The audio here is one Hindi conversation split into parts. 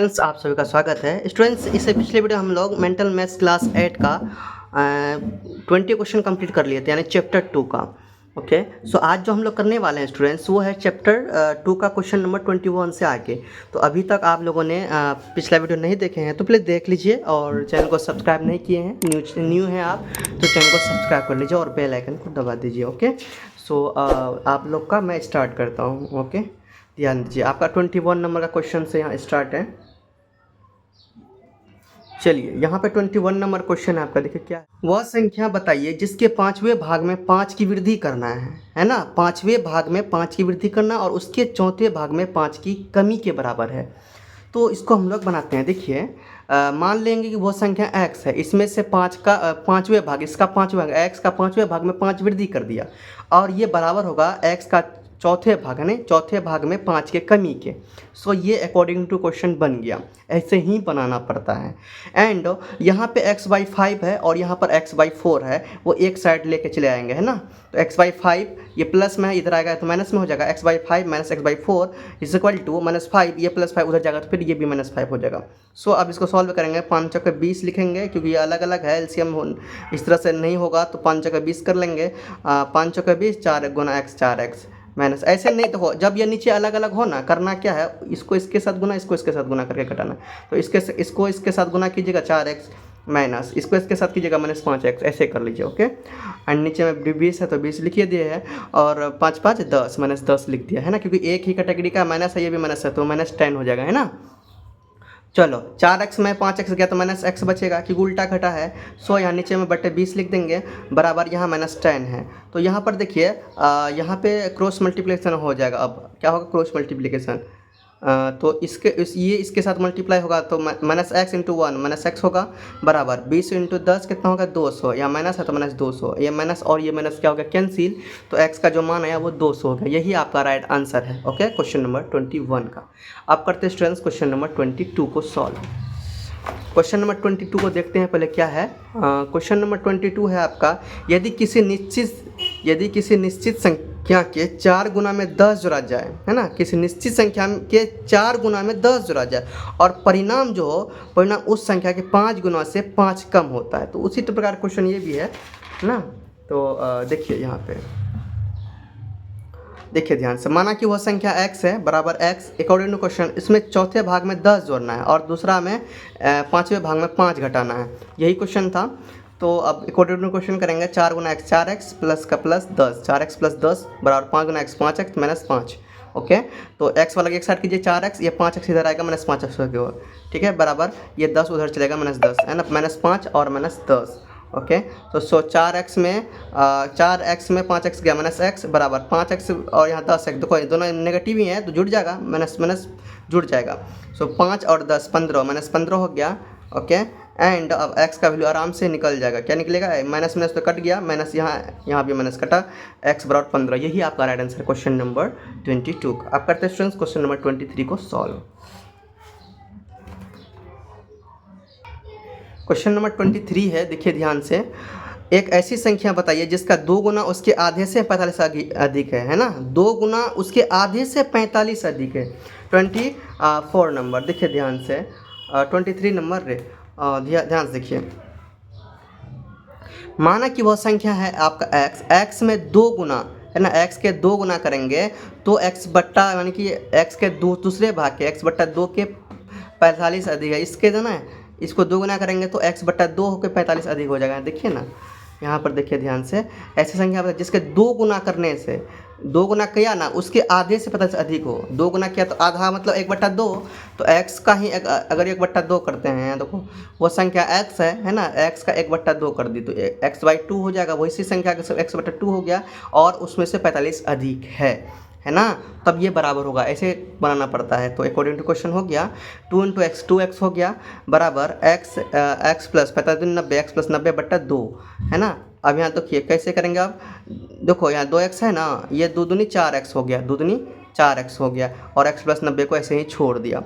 स्टूडेंट्स, आप सभी का स्वागत है। स्टूडेंट्स, इससे पिछले वीडियो हम लोग मेंटल मैथ्स क्लास 8 का 20 क्वेश्चन कंप्लीट कर लिए थे, यानी चैप्टर 2 का। ओके, सो आज जो हम लोग करने वाले हैं स्टूडेंट्स, वो है चैप्टर 2 का क्वेश्चन नंबर 21 से आगे। तो अभी तक आप लोगों ने पिछला वीडियो नहीं देखे हैं तो प्लीज़ देख लीजिए, और चैनल को सब्सक्राइब नहीं किए हैं, न्यू हैं आप तो चैनल को सब्सक्राइब कर लीजिए और बेल आइकन को दबा दीजिए। ओके, सो आप लोग का मैं स्टार्ट करता हूँ। ओके, ध्यान दीजिए, आपका 21 नंबर का क्वेश्चन से यहाँ स्टार्ट है। चलिए, यहाँ पे 21 नंबर क्वेश्चन है आपका। देखिए क्या है, वह संख्या बताइए जिसके 5वें भाग में 5 की वृद्धि करना है ना। 5वें भाग में 5 की वृद्धि करना और उसके चौथे भाग में 5 की कमी के बराबर है। तो इसको हम लोग बनाते हैं। देखिए, मान लेंगे कि वो संख्या x है, इसमें से 5 का 5वें भाग, इसका 5वां भाग, x का 5वें भाग में 5 वृद्धि कर दिया, और ये बराबर होगा x का चौथे भाग, है ना, चौथे भाग में 5 के कमी के। सो ये अकॉर्डिंग टू क्वेश्चन बन गया। ऐसे ही बनाना पड़ता है। एंड यहाँ पे x/5 है और यहाँ पर x/4 है, वो एक साइड लेके चले आएंगे, है ना। तो x/5 ये प्लस में है, इधर आएगा तो माइनस में हो जाएगा। x/5 minus x/4 is equal to -5, ये +5 उधर जाएगा तो फिर ये भी -5 हो जाएगा। सो अब इसको सॉल्व करेंगे। 5 चौके 20 लिखेंगे, क्योंकि ये अलग अलग है, एलसीएम इस तरह से नहीं होगा तो 5 चौके 20 कर लेंगे। 5 चौके 20, 4 गुना x 4x माइनस, ऐसे नहीं तो हो, जब ये नीचे अलग अलग हो ना, करना क्या है, इसको इसके साथ गुना, इसको इसके साथ गुना करके घटाना। तो इसको इसके साथ गुना कीजिएगा 4x माइनस, इसको इसके साथ कीजिएगा -5x, ऐसे कर लीजिए। ओके, एंड नीचे में 20 है तो 20 लिखिए दिए है, और 5 5 10 -10 लिख दिया है ना, क्योंकि एक ही कैटेगरी का माइनस है, ये भी माइनस है तो -10 हो जाएगा, है ना। चलो, 4x में 5x गया तो -x बचेगा, क्योंकि उल्टा घटा है। सो यहाँ नीचे में बटे 20 लिख देंगे, बराबर यहाँ -10 है। तो यहाँ पर देखिए, यहाँ पे क्रॉस मल्टीप्लिकेशन हो जाएगा। अब क्या होगा, क्रॉस मल्टीप्लिकेशन, तो ये इसके साथ मल्टीप्लाई होगा तो -x इंटू 1 -x होगा, बराबर 20 इंटू 10 कितना होगा, 200। या माइनस है तो -200, ये माइनस और ये माइनस क्या हो गया, कैंसिल। तो x का जो मान आया वो 200 हो गया। यही आपका राइट आंसर है। ओके, क्वेश्चन नंबर 21 का। आप करते स्टूडेंट्स क्वेश्चन नंबर 22 को सॉल्व। क्वेश्चन नंबर 22 को देखते हैं पहले क्या है। क्वेश्चन नंबर 22 है आपका, यदि किसी निश्चित संख्या के 4 गुना में 10 जोड़ा जाए, है ना, किसी निश्चित संख्या के 4 गुना में 10 जोड़ा जाए, और परिणाम जो हो, परिणाम उस संख्या के 5 गुना से 5 कम होता है। तो उसी प्रकार क्वेश्चन ये भी है ना। तो देखिए यहाँ पे, देखिए ध्यान से, माना कि वह संख्या x है, बराबर x, अकॉर्डिंग टू क्वेश्चन इसमें चौथे भाग में 10 जोड़ना है और दूसरा में 5वें भाग में 5 घटाना है। यही क्वेश्चन था। तो अब अकॉर्डिंग टू क्वेश्चन करेंगे, 4 गुना x 4x प्लस का प्लस 10, 4x प्लस 10 बराबर 5 गुना x 5x माइनस 5। ओके, तो x वाला एक साइड कीजिए 4x, ये 5x इधर आएगा -5x हो गया, ठीक है, बराबर ये 10 उधर चलेगा -10, है ना, -5 और -10। ओके, तो 4x में 5x गया -x, बराबर 5x और यहाँ 10x, देखो दोनों नेगेटिव ही हैं तो जुड़ जाएगा, माइनस जुड़ जाएगा। 5 और 10 15, -15 हो गया। ओके, एंड अब x का वैल्यू आराम से निकल जाएगा। क्या निकलेगा, माइनस तो कट गया, माइनस यहाँ भी माइनस कटा, x बराबर 15। यही आपका राइट आंसर क्वेश्चन नंबर 22 का। आप करते हैं स्टूडेंट्स क्वेश्चन नंबर 23 को सॉल्व। क्वेश्चन नंबर 23 है, देखिए ध्यान से, एक ऐसी संख्या बताइए जिसका 2 गुना उसके आधे से 45 अधिक है ना। 2 गुना उसके आधे से 45 अधिक है। 24 नंबर, देखिए ध्यान से, 23 नंबर रे, ध्यान से देखिए, माना कि वह संख्या है आपका x में 2 गुना, है ना, x के 2 गुना करेंगे तो x बट्टा, यानी कि x के दूसरे भाग के x/2 के 45 अधिक है। इसके जो ना, इसको 2 गुना करेंगे तो x/2 होकर 45 अधिक हो जाएगा। देखिए ना, यहाँ पर देखिए ध्यान से, ऐसी संख्या जिसके 2 गुना करने से, 2 गुना किया ना, उसके आधे से 45 अधिक हो। 2 गुना किया तो आधा मतलब 1/2, तो x का ही अगर 1/2 करते हैं, देखो वो संख्या x है ना, x का 1/2 कर दी तो x/2 हो जाएगा। वही संख्या का x/2 हो गया और उसमें से 45 अधिक है ना, तब ये बराबर होगा। ऐसे बनाना पड़ता है। तो अकॉर्डिंग टू क्वेश्चन हो गया 2 × x 2x हो गया, बराबर x प्लस 45 90, x प्लस 90/2, है ना। अब यहाँ देखिए कैसे करेंगे आप, देखो यहाँ 2x है ना, ये 2 दूनी 4x हो गया, 2 दूनी 4x हो गया, और x प्लस 90 को ऐसे ही छोड़ दिया।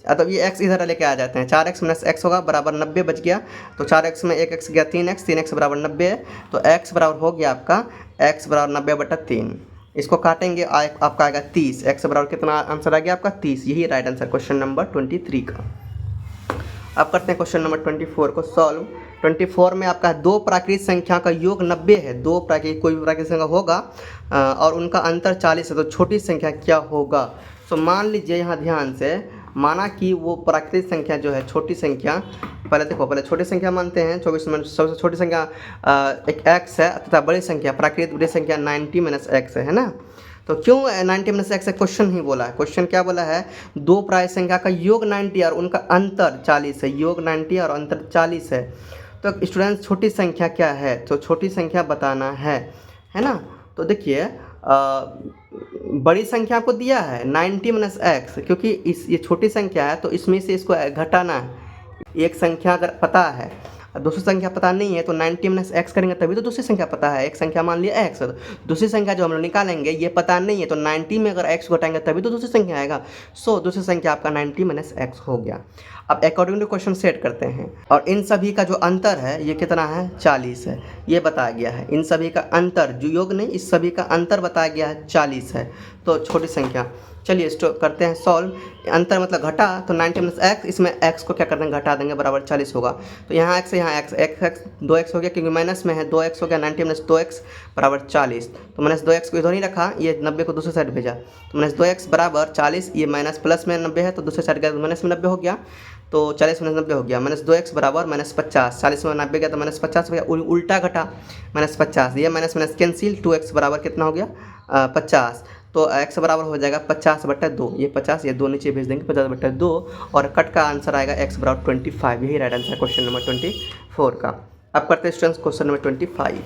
तो ये x इधर लेके आ जाते हैं, 4x माइनस x होगा, बराबर 90 बच गया। तो 4x में 1x गया 3x, 3x बराबर 90 है, तो x बराबर हो गया आपका x बराबर 90/3। इसको काटेंगे, आपका आएगा 30। x बराबर कितना आंसर आ गया आपका 30। यही राइट आंसर क्वेश्चन नंबर 23 का। अब करते हैं क्वेश्चन नंबर 24 को सॉल्व। 24 में आपका दो प्राकृत संख्या का योग 90 है, दो प्राकृत कोई भी प्राकृत संख्या होगा और उनका अंतर 40 है, तो छोटी संख्या क्या होगा। तो मान लीजिए यहाँ ध्यान से, माना कि वो प्राकृतिक संख्या जो है छोटी संख्या, पहले देखो, पहले छोटी संख्या मानते हैं 24 में सबसे छोटी संख्या एक x है तथा बड़ी संख्या प्राकृतिक बड़ी संख्या 90 - x है ना। तो क्यों 90 - x है, क्वेश्चन ही बोला है। क्वेश्चन क्या बोला है, दो प्राय संख्या का योग 90 और उनका अंतर 40 है, योग 90 और अंतर 40 है। तो स्टूडेंट छोटी संख्या क्या है, तो छोटी संख्या बताना है ना। तो देखिए बड़ी संख्या को दिया है 90 - x, क्योंकि ये छोटी संख्या है तो इसमें से इसको घटाना है। एक संख्या अगर पता है और दूसरी संख्या पता नहीं है तो 90 - x करेंगे तभी तो दूसरी संख्या पता है। एक संख्या मान लिया x, दूसरी संख्या जो हम लोग निकालेंगे ये पता नहीं है, तो 90 में अगर x घटाएंगे तभी तो दूसरी संख्या आएगा। सो दूसरी संख्या आपका 90 - x हो गया। अब अकॉर्डिंग टू क्वेश्चन सेट करते हैं, और इन सभी का जो अंतर है ये कितना है, 40 है, ये बताया गया है। इन सभी का अंतर, जो योग नहीं, इस सभी का अंतर बताया गया है 40 है, तो छोटी संख्या। चलिए करते हैं सॉल्व। अंतर मतलब घटा, तो 90 - x, इसमें x को क्या कर देंगे, घटा देंगे, बराबर 40 होगा। तो यहाँ x है, यहाँ x 2x हो गया, क्योंकि माइनस में है, 2x हो गया, 90 - 2x बराबर 40। तो -2x को इधर ही रखा, ये 90 को दूसरी साइड भेजा, तो -2x बराबर 40, ये माइनस प्लस में 90 है तो दूसरी साइड गया तो माइनस में 90 हो गया, तो 40 - 90 हो गया। -2x बराबर -50, 40 में 90 गया तो -50 हो गया, उल्टा घटा -50, ये माइनस माइनस कैंसिल, 2x बराबर कितना हो गया 50, तो x बराबर हो जाएगा 50/2, ये 50, ये 2 नीचे भेज देंगे, 50/2, और कट का आंसर आएगा x बराबर 25। यही राइट आंसर क्वेश्चन नंबर 24 का। अब करते हैं स्टूडेंट्स क्वेश्चन नंबर 25।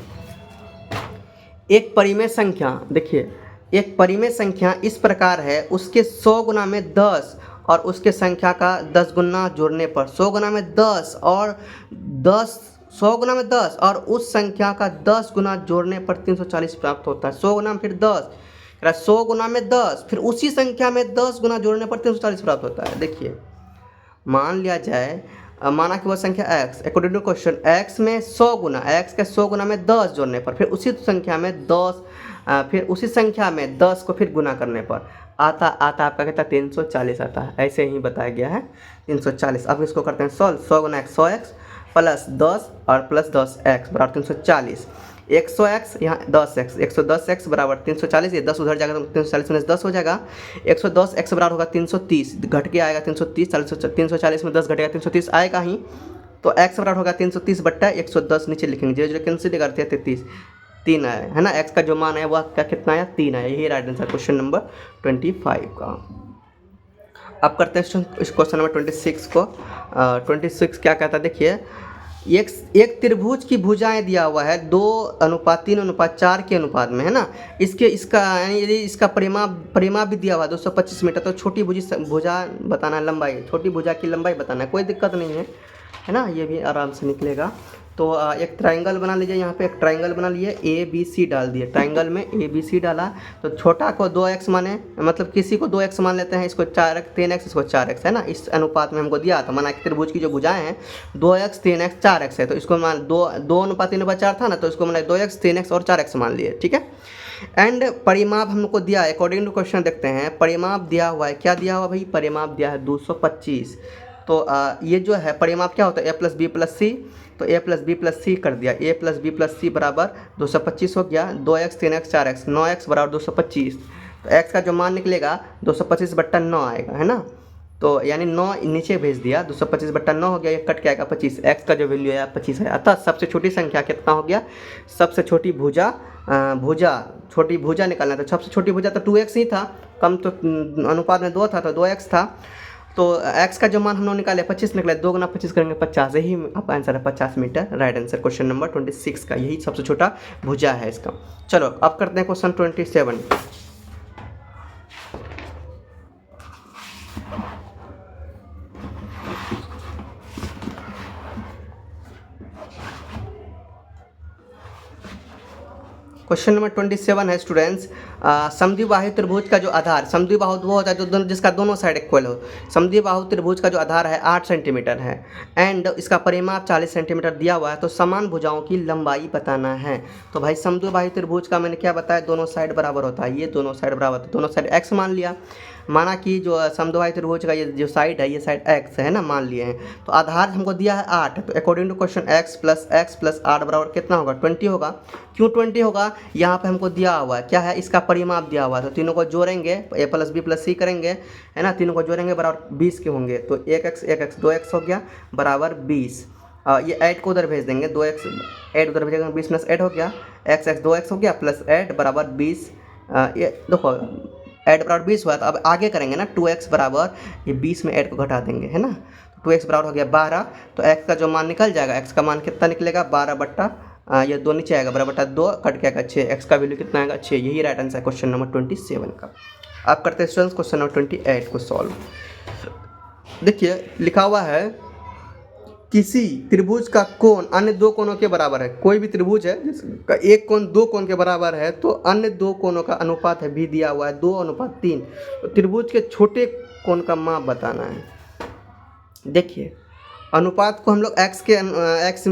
एक परिमेय संख्या, देखिए एक परिमेय संख्या इस प्रकार है, उसके 100 गुना में 10 और उसके संख्या का 10 गुना जोड़ने पर 100 गुना में 10 और 100 गुना में 10 और उस संख्या का 10 गुना जोड़ने पर 340 प्राप्त होता है। 100 गुना में फिर 10, 100 गुना में 10, फिर उसी संख्या में 10 गुना जोड़ने पर 340 प्राप्त होता है। देखिए मान लिया जाए, माना कि वह संख्या x, according to question x में 100 गुना, x के 100 गुना में 10 जोड़ने पर, फिर उसी संख्या में 10, फिर उसी संख्या में 10 को फिर गुना करने पर आता आपका कितना 340 आता है। ऐसे ही बताया गया है 340। अब इसको करते हैं सॉल्व। 100 गुना 100x प्लस 10 और प्लस 10x बराबर 340। 100x यहाँ 10x, 110x बराबर 340, ये 10 उधर जाएगा तो 340 में 10 हो जाएगा। 110x बराबर होगा 330, घट के आएगा 330, 340 में 10 घटेगा 330 आएगा ही, तो x बराबर होगा 330/110, नीचे लिखेंगे, जो कैंसिल करते हैं 33, 3 आया है ना। x का जो मान है वह क्या कितना आया, 3 आया। यही राइट आंसर क्वेश्चन नंबर 25 का। अब करते हैं इस क्वेश्चन नंबर 26 को। 26 क्या कहता है, देखिए एक त्रिभुज की भुजाएं दिया हुआ है 2:3:4 के अनुपात में, है ना। इसका यानी यदि इसका परिमाप भी दिया हुआ है 225 मीटर, तो छोटी भुजा बताना है, लंबाई, छोटी भुजा की लंबाई बताना है, कोई दिक्कत नहीं है ना, ये भी आराम से निकलेगा। तो एक ट्रायंगल बना लीजिए, यहाँ पे एक ट्रायंगल बना लिए, ABC डाल दिए, ट्रायंगल में ABC डाला, तो छोटा को 2x माने, मतलब किसी को 2x मान लेते हैं, इसको 4x 3x, इसको 4x है ना। इस अनुपात में हमको दिया था, माना कि त्रिभुज की जो भुजाएं हैं 2x 3x 4x है, तो इसको मान 2:3:4 था ना, तो इसको माना 2x 3x और 4x मान लिए, ठीक है। एंड परिमाप हमको दिया है, अकॉर्डिंग टू क्वेश्चन देखते हैं, परिमाप दिया हुआ है, क्या दिया हुआ भाई, परिमाप दिया है 225। तो ये जो है परिमाप क्या होता है, a + b + c, तो a + b + c कर दिया, a + b + c बराबर 225 हो गया। 2x 3x 4x 9x बराबर 225, तो x का जो मान निकलेगा 225/9 आएगा, है ना। तो यानी 9 नीचे भेज दिया, 225/9 हो गया, ये कट के आएगा 25, x का जो वैल्यू है 25 है। अतः सबसे छोटी संख्या कितना हो गया, सबसे छोटी छोटी भुजा निकालना था। सबसे छोटी भुजा तो 2x ही था, कम तो अनुपात में 2 था तो 2x था। तो x का जो मान हम लोग निकाले 25 निकला, 2 गुना 25 करेंगे 50, यही आपका आंसर है 50 metre, right answer question number 26 का। यही सबसे छोटा भुजा है इसका। चलो अब करते हैं क्वेश्चन 27। क्वेश्चन नंबर 27 है स्टूडेंट्स, समद्विबाहु त्रिभुज का जो आधार, समद्विबाहु वो होता है जो दोनों जिसका दोनों साइड इक्वल हो। समद्विबाहु त्रिभुज का जो आधार है 8 सेंटीमीटर है एंड इसका परिमाप 40 सेंटीमीटर दिया हुआ है, तो समान भुजाओं की लंबाई बताना है। तो भाई समद्विबाहु त्रिभुज का मैंने क्या बताया, दोनों साइड बराबर होता है, ये दोनों साइड बराबर होता है, दोनों साइड x मान लिया, माना कि जो समद्विबाहु त्रिभुज का ये जो साइड है ये साइड x है ना, मान लिए हैं। तो आधार हमको दिया है 8, तो according to question x plus 8 बराबर कितना होगा, 20 होगा। क्यों 20 होगा, यहाँ पे हमको दिया हुआ है क्या है, इसका परिमाप दिया हुआ है, तो तीनों को जोड़ेंगे a plus b plus c करेंगे, है ना, तीनों को जोड़ेंगे बराबर 20 के होंगे, तो 1x 2x हो गया बराबर 20। ये 8 को उधर भेज देंगे, 2x 8 उधर भेजेंगे, 20 प्लस 8 हो गया, x 2x हो गया प्लस 8 बराबर 20। ये देखो 8 बराबर 20 हुआ, तो अब आगे करेंगे ना, 2x बराबर ये 20 में 8 को घटा देंगे, है ना, तो 2x बराबर हो गया 12, तो x का जो मान निकल जाएगा, x का मान कितना निकलेगा 12 बट्टा ये 2 नीचे आएगा, बराबर बट्टा 2 कट के आएगा 6, x का वैल्यू कितना आएगा 6। यही राइट आंसर है क्वेश्चन नंबर 27 का। आप करते हैं स्टूडेंट्स क्वेश्चन नंबर 28 को सॉल्व। देखिए लिखा हुआ है, किसी त्रिभुज का कोण अन्य दो कोणों के बराबर है। कोई भी त्रिभुज है जिसका एक कोण दो कोण के बराबर है, तो अन्य दो कोणों का अनुपात है भी दिया हुआ है 2:3। तो त्रिभुज के छोटे कोण का माप बताना है। देखिए अनुपात को हम लोग x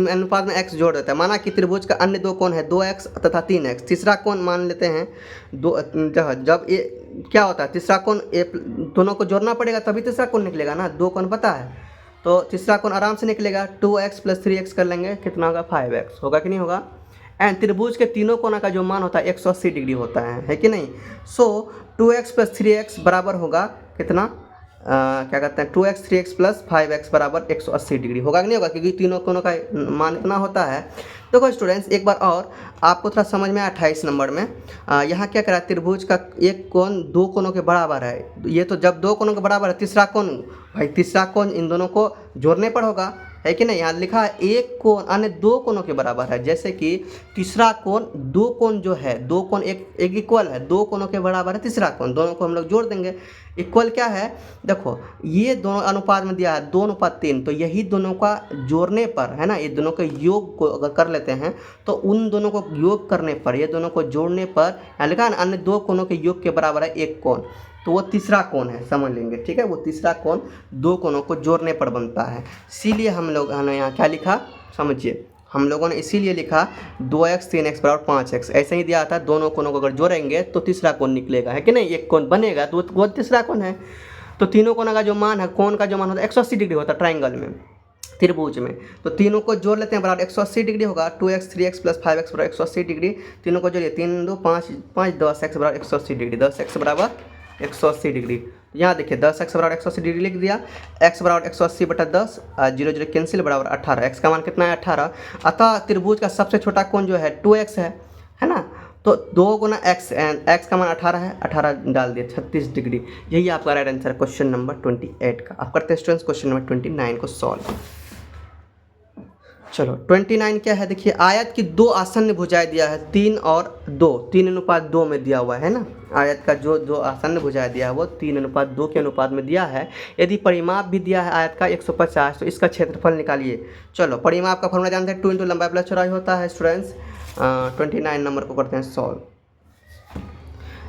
अनुपात में x जोड़ देते हैं। माना कि त्रिभुज का अन्य दो कोण है 2x तथा 3x, तीसरा कोण मान लेते हैं दो, जब ये क्या होता है तीसरा कोण दोनों को जोड़ना पड़ेगा तभी तीसरा कोण निकलेगा ना, दो कोण पता है, तो तीसरा कोण आराम से निकलेगा, 2x प्लस 3x कर लेंगे, कितना होगा 5x, होगा कि नहीं होगा। एंड त्रिभुज के तीनों कोणों का जो मान होता है 180 डिग्री होता है कि नहीं। सो 2x प्लस 3x बराबर होगा कितना, क्या कहते हैं 2x 3x प्लस 5x बराबर 180 डिग्री, होगा कि नहीं होगा, क्योंकि तीनों कोणों का मान इतना होता है। देखो स्टूडेंट्स एक बार और आपको थोड़ा समझ में 28 नंबर में यहाँ क्या करा, त्रिभुज का एक कोण दो कोणों के बराबर है, ये तो जब दो कोणों के बराबर है तीसरा कोण, भाई तीसरा कोण इन दोनों को जोड़ने पर होगा, है कि नहीं। यहाँ लिखा है एक कोण अन्य दो कोणों के बराबर है, जैसे कि तीसरा कोण दो कोण जो है, दो कोण एक इक्वल है, दो कोणों के बराबर है तीसरा कोण, दोनों को हम लोग जोड़ देंगे। इक्वल क्या है, देखो ये दोनों अनुपात में दिया है 2:3, तो यही दोनों का जोड़ने पर, है ना, ये दोनों के योग को अगर कर लेते हैं तो उन दोनों को योग करने पर, ये दोनों को जोड़ने पर, यहाँ लिखा है ना अन्य दो कोणों के योग के बराबर है एक कोण, तो वो तीसरा कोण है, समझ लेंगे, ठीक है। वो तीसरा कोण दो कोणों को जोड़ने पर बनता है, इसीलिए हम लोग ने यहाँ क्या लिखा समझिए, हम लोगों ने इसीलिए लिखा 2x 3x बराबर 5x, ऐसे ही दिया था, दोनों कोणों को अगर जोड़ेंगे तो तीसरा कोण निकलेगा, है कि नहीं, एक कोण बनेगा तो वो तीसरा कोण है। तो तीनों कोणों का जो मान है, कोण का जो मान होता है 180 डिग्री होता है ट्राइंगल में, त्रिभुज में, तो तीनों को जोड़ लेते हैं बराबर 180 डिग्री होगा, 2x 3x प्लस 5x बराबर 180 डिग्री, तीनों को जोड़िए 3 2 5 5 10x बराबर 180 डिग्री, 10x बराबर 180 डिग्री। यहाँ देखिए 10x बराबर 180 डिग्री लिख दिया, x बराबर 180 बटा 10, 0 0 कैंसिल बराबर 18, x का मान कितना है 18। अतः त्रिभुज का सबसे छोटा कोण जो है 2x है ना, तो 2 गुना x एंड x का मान 18 है, 18 डाल दिया 36 डिग्री। यही आपका राइट आंसर है क्वेश्चन नंबर 28 का। आप करते हैं स्टूडेंट्स क्वेश्चन नंबर 29 को सॉल्व। चलो 29 क्या है, देखिए आयत की दो आसन्न भुजाएं दिया है 3 और 2, 3:2 में दिया हुआ है ना। आयत का जो दो आसन्न भुजाएं दिया है वो 3:2 के अनुपात में दिया है। यदि परिमाप भी दिया है आयत का 150, तो इसका क्षेत्रफल निकालिए। चलो परिमाप का फॉर्मूला जानते हैं, 2 × लंबाई प्लस चौड़ाई होता है स्टूडेंट्स। 29 नंबर को करते हैं सॉल्व।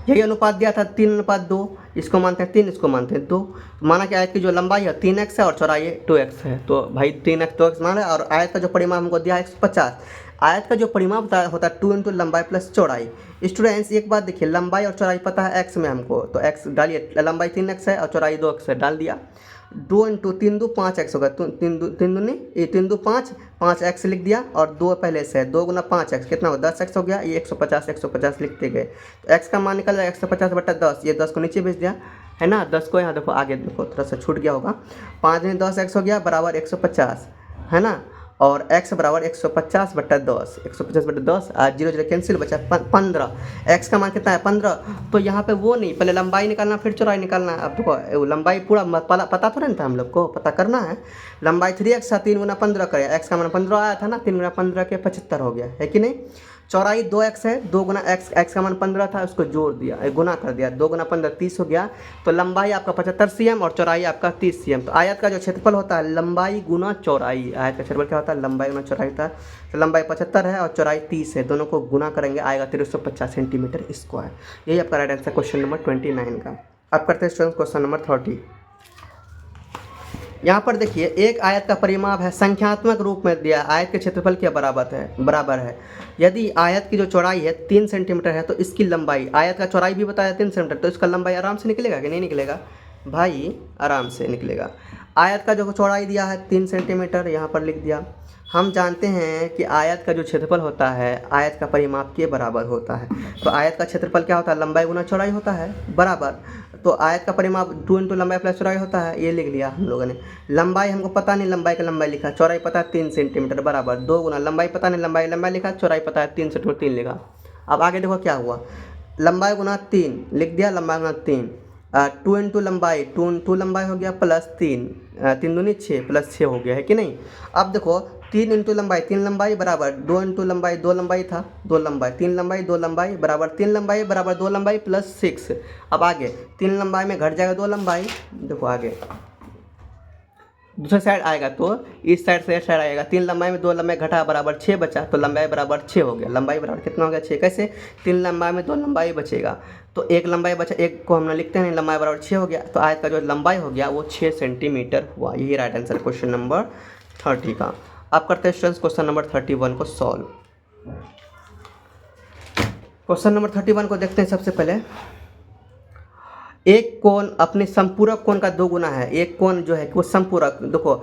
यही अनुपात दिया था 3:2, इसको मानते हैं 3, इसको मानते हैं 2। माना कि आयत की जो लंबाई है 3x है और चौड़ाई 2x है, तो भाई 3x 2x माना है। और आयत का जो परिमाप हमको दिया है 150। आयत का जो परिमाप होता है 2 × लंबाई प्लस चौड़ाई। स्टूडेंट्स एक बात देखिए, लंबाई और चौड़ाई पता है x में हमको, तो x डालिए, लंबाई 3x है और चौड़ाई 2x है, डाल दिया। 2 × 3 2 5x होगा, 3 2 5, 5x लिख दिया और 2 पहले से है, 2 × 5x कितना होगा 10x हो गया, ये 150 लिखते गए, तो x का मान निकल जाएगा 150 बटा 10, ये 10 को नीचे भेज दिया है ना, 10 को यहाँ देखो आगे देखो थोड़ा सा छूट गया होगा, 5 × 10x हो गया बराबर 150 है ना, और x बराबर 150 बटा 10, 150 बटा 10, 0 0 कैंसिल बचा 15, x का मान कितना है 15। तो यहाँ पे वो नहीं, पहले लंबाई निकालना फिर चौड़ाई निकालना है। अब देखो लंबाई पूरा पता तो नहीं था, हम लोग को पता करना है। लंबाई 3x था, 3 × 15 करे, x का मान 15 आया था ना, 3 × 15 के 75 हो गया, है कि नहीं। चौड़ाई 2x है, 2 गुना x, x का मान 15 था, उसको जोड़ दिया, गुना कर दिया, 2 गुना 15 30 हो गया। तो लंबाई आपका 75 cm और चौड़ाई आपका 30 cm। तो आयत का जो क्षेत्रफल होता है लंबाई गुना चौड़ाई, आयत का क्षेत्रफल क्या होता है लंबाई गुना चौड़ाई होता है। तो लंबाई 75 है और चौड़ाई 30 है, दोनों को गुना करेंगे आएगा 350 सेंटीमीटर स्क्वायर। यही आपका राइट आंसर क्वेश्चन नंबर 29 का। अब करते हैं स्टूडेंट्स क्वेश्चन नंबर 30। यहाँ पर देखिए एक आयत का परिमाप है, संख्यात्मक रूप में दिया, आयत के क्षेत्रफल के बराबर है। यदि आयत की जो चौड़ाई है 3 सेंटीमीटर है तो इसकी लंबाई, आयत का चौड़ाई भी बताया 3 सेंटीमीटर, तो इसका लंबाई आराम से निकलेगा कि नहीं निकलेगा भाई, आराम से निकलेगा। आयत का जो चौड़ाई दिया है 3 सेंटीमीटर, यहाँ पर लिख दिया। हम जानते हैं कि आयत का जो क्षेत्रफल होता है आयत का परिमाप के बराबर होता है। तो आयत का क्षेत्रफल क्या होता है लंबाई गुना चौड़ाई होता है बराबर। तो आयत का परिमाप 2 इंटू लंबाई प्लस चौड़ाई होता है, ये लिख लिया हम लोगों ने। लंबाई हमको पता नहीं, लंबाई का लंबाई लिखा, चौड़ाई पता है 3 सेंटीमीटर बराबर 2 गुना लंबाई पता नहीं, लंबाई लिखा, चौड़ाई पता है 3 सेंटीमीटर 3 लिखा। अब आगे देखो क्या हुआ, लंबाई गुना 3 लिख दिया, लंबाई गुना 3, 2 इंटू लंबाई, 2 इंटू लंबाई हो गया प्लस 3, 3 दूनी 6 प्लस 6 हो गया है कि नहीं। अब देखो 3 इंटू लंबाई 3 लंबाई बराबर 2 इंटू लंबाई 2 लंबाई था, 2 लंबाई 3 लंबाई 2 लंबाई बराबर 3 लंबाई बराबर 2 लंबाई प्लस 6। अब आगे 3 लंबाई में घट जाएगा 2 लंबाई, देखो आगे दूसरे साइड आएगा तो इस साइड से इस साइड आएगा, 3 लंबाई में 2 लंबाई घटा बराबर 6 बचा, तो लंबाई बराबर 6 हो गया। लंबाई बराबर कितना हो गया 6, कैसे 3 लंबाई में 2 लंबाई बचेगा तो 1 लंबाई बचा, 1 को हम लिखते हैं, लंबाई बराबर 6 हो गया। तो आयत का जो लंबाई हो गया वो 6 सेंटीमीटर हुआ। यही राइट आंसर क्वेश्चन नंबर 30 का। अब करते हैं स्टूडेंट्स क्वेश्चन नंबर 31 को सॉल्व। क्वेश्चन नंबर 31 को देखते हैं। सबसे पहले एक कोण अपने संपूरक कोण का 2 गुना है। एक कोण जो है वो संपूरक, देखो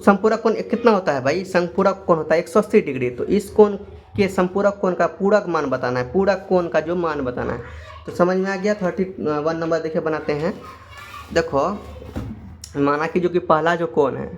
संपूरक कोण कितना होता है भाई, संपूरक कोण होता है 180 डिग्री। तो इस कोण के संपूरक कोण का पूरक मान बताना है, पूरक कोण का जो मान बताना है। तो समझ में आ गया। 31 नंबर देखिए बनाते हैं। देखो माना कि जो कि पहला जो कोण है,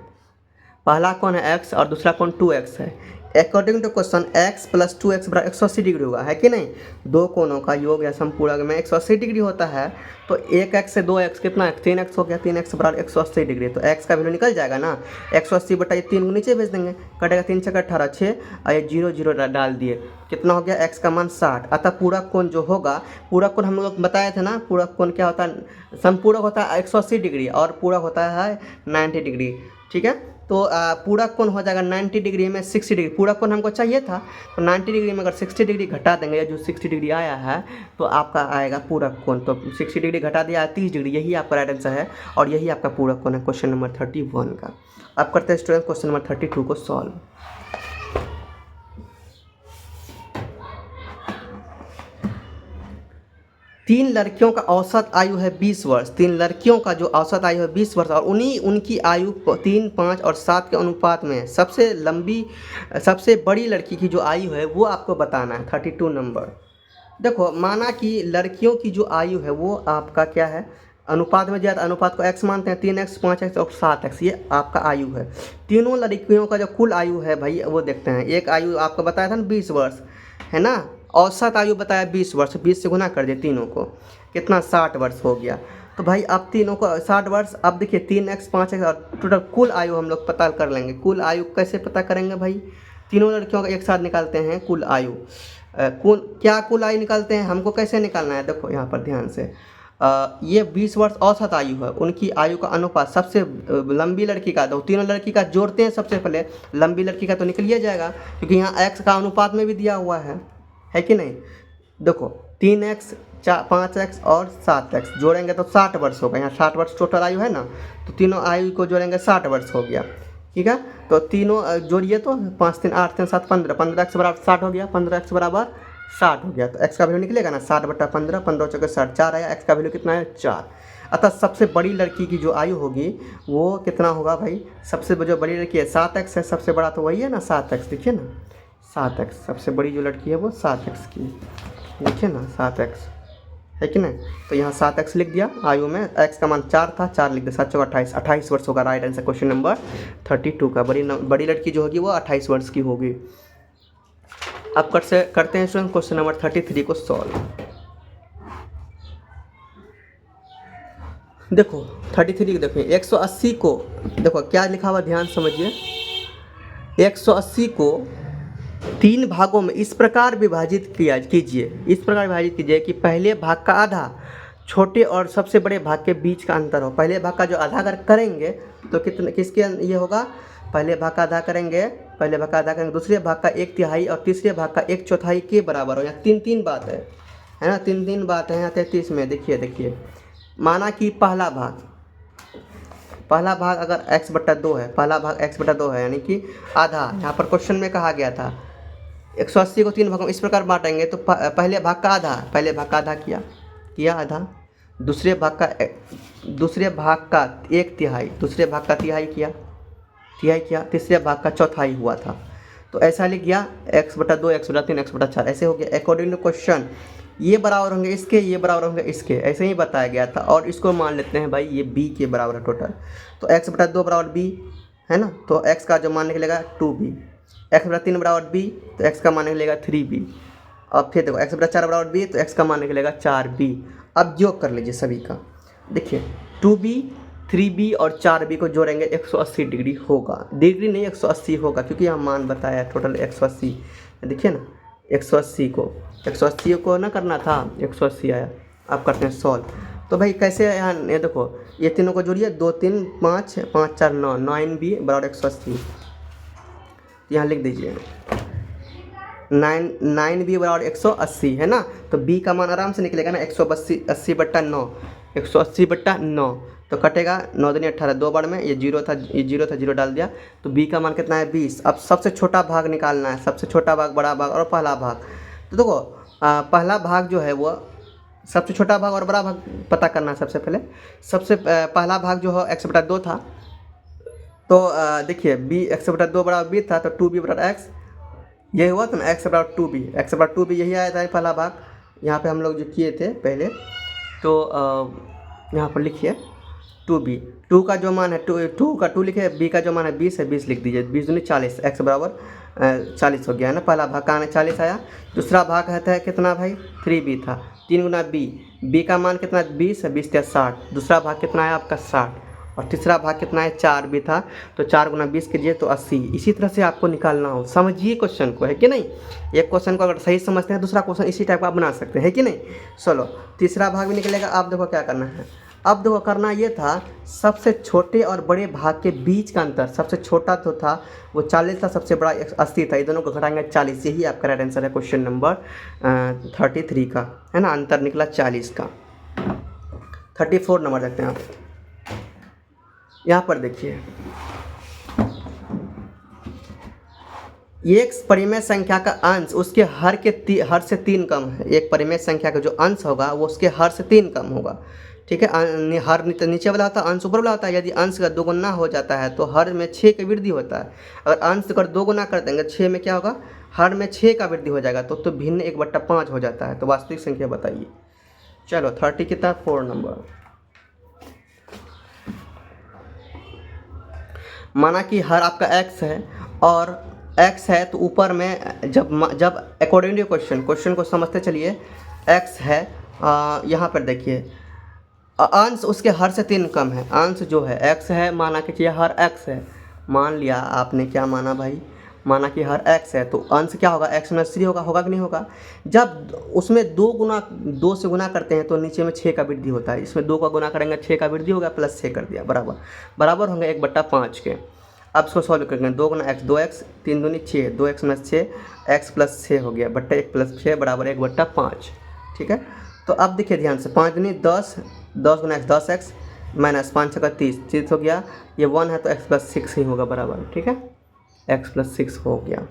पहला कोण है x और दूसरा कोण 2x है। According to question x plus 2x बराबर 180 डिग्री होगा, है कि नहीं। दो कोणों का योग या संपूरक में 180 डिग्री होता है। तो 1x से 2x कितना है 3x हो गया, 3x बराबर 180 डिग्री। तो x का वैल्यू निकल जाएगा ना, 180 बटा ये 3 को नीचे भेज देंगे, कटेगा 3 छक्का 18 6 और ये 0 0 डाल दिए, कितना हो गया x का मान 60। अतः पूरक कोण जो होगा, पूरक कोण हम लोग बताए थे ना, पूरक कोण क्या होता है, संपूरक होता है 180 डिग्री और पूरक होता है 90 डिग्री, ठीक है। तो पूरक कोण हो जाएगा 90 डिग्री में 60 डिग्री, पूरक कोण हमको चाहिए था। तो 90 डिग्री में अगर 60 डिग्री घटा देंगे, या जो 60 डिग्री आया है तो आपका आएगा पूरक कोण। तो 60 डिग्री घटा दिया 30 डिग्री, यही आपका राइट आंसर है और यही आपका पूरक कोण है क्वेश्चन नंबर 31 का। अब करते हैं स्टूडेंट क्वेश्चन नंबर 32 को सॉल्व। तीन लड़कियों का औसत आयु है 20 वर्ष। 3 लड़कियों का जो औसत आयु है 20 वर्ष और उनकी आयु 3, 5 और 7 के अनुपात में सबसे बड़ी लड़की की जो आयु है वो आपको बताना है। 32 नंबर देखो, माना कि लड़कियों की जो आयु है वो आपका क्या है, अनुपात में ज़्यादा, अनुपात को x मानते हैं, 3x 5x और 7x, ये आपका आयु है। तीनों लड़कियों का जो कुल आयु है भाई वो देखते हैं। एक आयु आपको बताया था ना 20 वर्ष, है ना। औसत आयु बताया 20 वर्ष, 20 से गुना कर दिए तीनों को, कितना 60 वर्ष हो गया। तो भाई अब तीनों को 60 वर्ष। अब देखिए 3x 5x और टोटल कुल आयु हम लोग पता कर लेंगे। कुल आयु कैसे पता करेंगे भाई, तीनों लड़कियों का एक साथ निकालते हैं कुल आयु। क्या कुल आयु निकालते हैं, हमको कैसे निकालना है, देखो यहाँ पर ध्यान से। ये 20 वर्ष औसत आयु है, उनकी आयु का अनुपात सबसे लंबी लड़की का, तो तीनों लड़की का जोड़ते हैं सबसे पहले, लंबी लड़की का तो निकल ही जाएगा क्योंकि यहाँ x का अनुपात में भी दिया हुआ है कि नहीं। देखो 3x 5x और 7x जोड़ेंगे तो 60 वर्ष होगा। यहाँ 60 वर्ष टोटल आयु है ना, तो तीनों आयु को जोड़ेंगे 60 वर्ष हो गया, ठीक है। तो तीनों जोड़िए तो 5 3 8 3 7 15, 15x बराबर 60 हो गया, 15x बराबर 60 हो गया। तो x का वैल्यू निकलेगा ना 60 बटा 15, 15 चौके 60, 4 आया, x का वैल्यू कितना है 4। अतः सबसे बड़ी लड़की की जो आयु होगी वो कितना होगा भाई, सबसे जो बड़ी लड़की है 7x है, सबसे बड़ा तो वही है ना 7x, देखिए ना 7x, सबसे बड़ी जो लड़की है वो 7x की, देखिए ना 7x है कि नहीं। तो यहाँ 7x लिख दिया, आयु में x का मान 4 था, 4 लिख दिया, 7 चौका 28, 28 वर्ष होगा राइट आंसर क्वेश्चन नंबर 32 का। बड़ी लड़की जो होगी वो 28 वर्ष की होगी। अब करते हैं स्टूडेंट क्वेश्चन नंबर 33 को सॉल्व। देखो 33 देखो, 180 को देखो क्या लिखा हुआ ध्यान समझिए, 180 को 3 भागों में इस प्रकार विभाजित किया कीजिए, इस प्रकार विभाजित कीजिए कि पहले भाग का आधा छोटे और सबसे बड़े भाग के बीच का अंतर हो। पहले भाग का जो आधा अगर करेंगे तो कितने किसके ये होगा, पहले भाग का आधा करेंगे, पहले भाग का आधा करेंगे, दूसरे भाग का 1/3 और तीसरे भाग का 1/4 के बराबर हो। यहाँ 3 बात है ना, 3 बात है यहाँ 33 में। देखिए माना कि पहला भाग अगर x/2 है, पहला भाग x/2 है, यानी कि आधा। यहाँ पर क्वेश्चन में कहा गया था 180 को 3 भागों में इस प्रकार बांटेंगे तो पहले भाग का आधा किया आधा, दूसरे भाग का 1/3, दूसरे भाग का तिहाई किया, तीसरे भाग का चौथाई हुआ था। तो ऐसा लिख गया x/2, x/3, x/4 ऐसे हो गया। अकॉर्डिंग टू क्वेश्चन ये बराबर होंगे इसके, ये बराबर होंगे इसके, ऐसे ही बताया गया था। और इसको मान लेते हैं भाई ये b के बराबर है टोटल। तो x/2 बराबर b है ना, तो x का जो मान निकलेगा 2b, x/3 बराबर b तो x का मान निकलेगा 3b। अब फिर देखो x/4 बराबर b तो x का मान निकलेगा 4b। अब योग कर लीजिए सभी का, देखिए 2b, 3b और 4b को जोड़ेंगे 180 डिग्री होगा, डिग्री नहीं 180 होगा, क्योंकि यहाँ मान बताया टोटल 180। देखिए ना 180 को ना करना था, 180 आया। अब करते हैं सॉल्व। तो भाई कैसे यहाँ ये देखो ये तीनों को जोड़िए, 2 3 5 5 4 9, 9b बराबर 180। यहाँ लिख दीजिए 9b बराबर 180 है ना, तो b का मान आराम से निकलेगा ना 180/9, 180/9 तो कटेगा 9 दूनी 18, 2 बार में ये जीरो था, जीरो डाल दिया। तो b का मान कितना है 20। अब सबसे छोटा भाग निकालना है, सबसे छोटा भाग, बड़ा भाग और पहला भाग। तो देखो पहला भाग जो है वो सबसे छोटा भाग और बड़ा भाग पता करना है सबसे पहले। सबसे पहला भाग जो है x/2 था, तो देखिए b x/2 बराबर b था, तो 2b बराबर x, ये हुआ तो ना x/2b यही आया था पहला भाग। यहाँ पे हम लोग जो किए थे पहले, तो यहाँ पर लिखिए 2b, 2 का जो मान है 2 का 2 लिखे, b का जो मान है 20 है, 20 लिख दीजिए, 20 दूनी 40, x बराबर 40 हो गया है ना। पहला भाग का 40 आया। दूसरा भाग है कितना भाई 3b था, 3 गुना b का मान कितना 20 है, 20 × 60, दूसरा भाग कितना है आपका 60 और तीसरा भाग कितना है 4b था, तो 4 गुना 20 कीजिए तो 80। इसी तरह से आपको निकालना हो, समझिए क्वेश्चन को, है कि नहीं। एक क्वेश्चन को अगर सही समझते हैं दूसरा क्वेश्चन इसी टाइप का आप बना सकते हैं, है कि नहीं। चलो तीसरा भाग भी निकलेगा। आप देखो क्या करना है, अब देखो करना ये था सबसे छोटे और बड़े भाग के बीच का अंतर। सबसे छोटा तो था वो 40 था, सबसे बड़ा 80 था, ये दोनों को घटाएंगे 40। यही आपका राइट आंसर है क्वेश्चन नंबर 33 का, है ना। अंतर निकला 40 का। 34 नंबर देखते हैं आप। यहाँ पर देखिए एक परिमेय संख्या का अंश उसके हर से 3 कम है। एक परिमेय संख्या का जो अंश होगा वो उसके हर से 3 कम होगा, ठीक है। हर नीचे वाला होता है, अंश ऊपर वाला होता है। यदि अंश का 2 गुना हो जाता है तो हर में 6 की वृद्धि होता है। अगर अंश अगर 2 गुना कर देंगे 6 में क्या होगा, हर में 6 का वृद्धि हो जाएगा, तो भिन्न 1/5 हो जाता है। तो वास्तविक संख्या बताइए। चलो 30 कितना 4 नंबर। माना कि हर आपका x है और x है तो ऊपर में जब अकॉर्डिंग टू क्वेश्चन को समझते चलिए, x है यहाँ पर देखिए अंश उसके हर से 3 कम है। अंश जो है x है, माना कि चाहिए हर x है, मान लिया आपने, क्या माना भाई, माना कि हर x है तो अंश क्या होगा x में 3 होगा कि नहीं होगा। जब उसमें 2 से गुना करते हैं तो नीचे में 6 का वृद्धि होता है। इसमें 2 का गुना करेंगे 6 का वृद्धि होगा, प्लस 6 कर दिया, बराबर होंगे 1/5 के। अब इसको सॉल्व करेंगे, 2 गुना x 2x, 3 दूनी 6, 2x में 6, x प्लस 6 हो गया, बट्टा 1 प्लस 6 बराबर 1/5, ठीक है। तो अब देखिए ध्यान से, 5 दूनी 10, 10 गुना x 10x माइनस 5 6 30 हो गया। ये 1 है तो x प्लस 6 ही होगा बराबर, ठीक है, x प्लस 6 हो गया।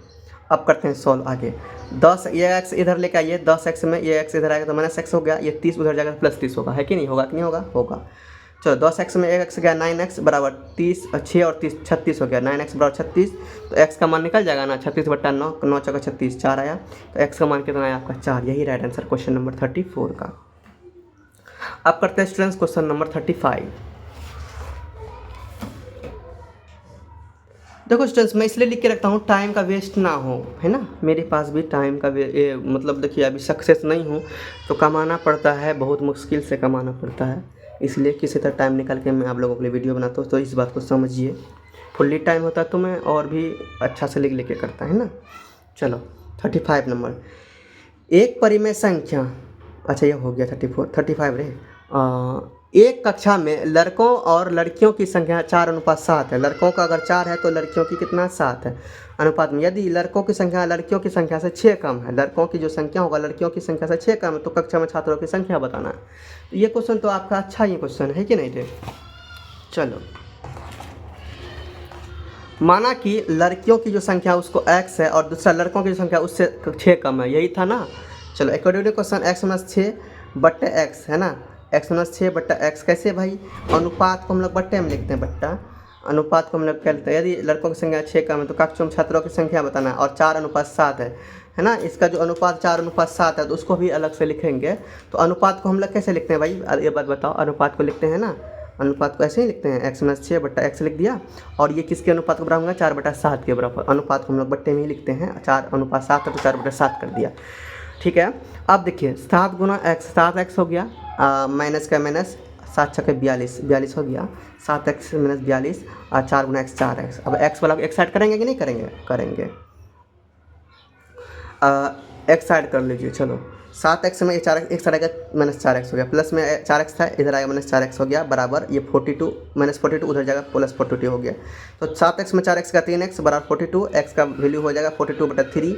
अब करते हैं सॉल्व आगे। 10 ये x इधर लेके आइए, 10x में ये x इधर आएगा तो माइनस x हो गया, ये 30 उधर जाएगा तो प्लस 30 होगा, है कि नहीं, होगा कि नहीं होगा, होगा। चलो 10x में 1x गया, 9x बराबर 30, 6 और 30 36 हो गया, 9x बराबर 36, तो x का मान निकल जाएगा ना, 36/9, 9 × 36 4 आया, तो x का मान कितना आया आपका 4। यही राइट आंसर क्वेश्चन नंबर 34 का। अब करते हैं स्टूडेंट्स क्वेश्चन नंबर 35। देखो स्टूडेंट्स, मैं इसलिए लिख के रखता हूँ टाइम का वेस्ट ना हो, है ना। मेरे पास भी टाइम का मतलब देखिए अभी सक्सेस नहीं हूँ तो कमाना पड़ता है, बहुत मुश्किल से कमाना पड़ता है, इसलिए किसी तरह टाइम निकाल के मैं आप लोगों के लिए वीडियो बनाता हूँ। तो इस बात को समझिए, फुल्ली टाइम होता तो मैं और भी अच्छा से लिख के करता, है ना। चलो 35 नंबर, एक परिमेय संख्या, अच्छा ये हो गया 35 रे। एक कक्षा में लड़कों और लड़कियों की संख्या 4:7 है। लड़कों का अगर 4 है तो लड़कियों की कितना 7 है अनुपात में। यदि लड़कों की संख्या लड़कियों की संख्या से 6 कम है, लड़कों की जो संख्या होगा लड़कियों की संख्या से 6 कम है, तो कक्षा में छात्रों की संख्या बताना है। तो ये क्वेश्चन तो आपका अच्छा ही क्वेश्चन है कि नहीं थे। चलो, माना कि लड़कियों की जो संख्या उसको x है और दूसरा लड़कों की जो संख्या उससे 6 कम है, यही था ना। चलो अकॉर्डिंग टू क्वेश्चन x-6/x है ना, x-6/x कैसे भाई, अनुपात को हम लोग बट्टे में लिखते हैं, बट्टा अनुपात को हम लोग क्या लिखते हैं, यदि लड़कों की संख्या 6 कम है तो कक्षा में छात्रों की संख्या बताना है, और 4:7 है ना। इसका जो अनुपात 4:7 है तो उसको भी अलग से लिखेंगे। तो अनुपात को हम लोग कैसे लिखते हैं भाई, ये बात बताओ। अनुपात को लिखते हैं ना, अनुपात को ऐसे ही लिखते हैं, x-6/x लिख दिया, और ये किसके अनुपात के बराबर होगा, 4/7 के बराबर। अनुपात को हम लोग बट्टे में ही लिखते हैं, 4:7 है तो 4/7 कर दिया, ठीक है। अब देखिए 7 गुना x, 7x हो गया, माइनस का माइनस, 7×6 42 हो गया, 7x - 42, और 4 गुना x 4x। अब x वाला एक साइड करेंगे कि नहीं करेंगे, करेंगे। x साइड कर लीजिए। चलो 7x में 4x एक साइड आएगा, -4x हो गया, प्लस में 4x था इधर आएगा, -4x हो गया, बराबर ये 42, -42 उधर जाएगा, +42 हो गया। तो 7x में 4x का 3x बराबर 42, x का वैल्यू हो जाएगा 42/3,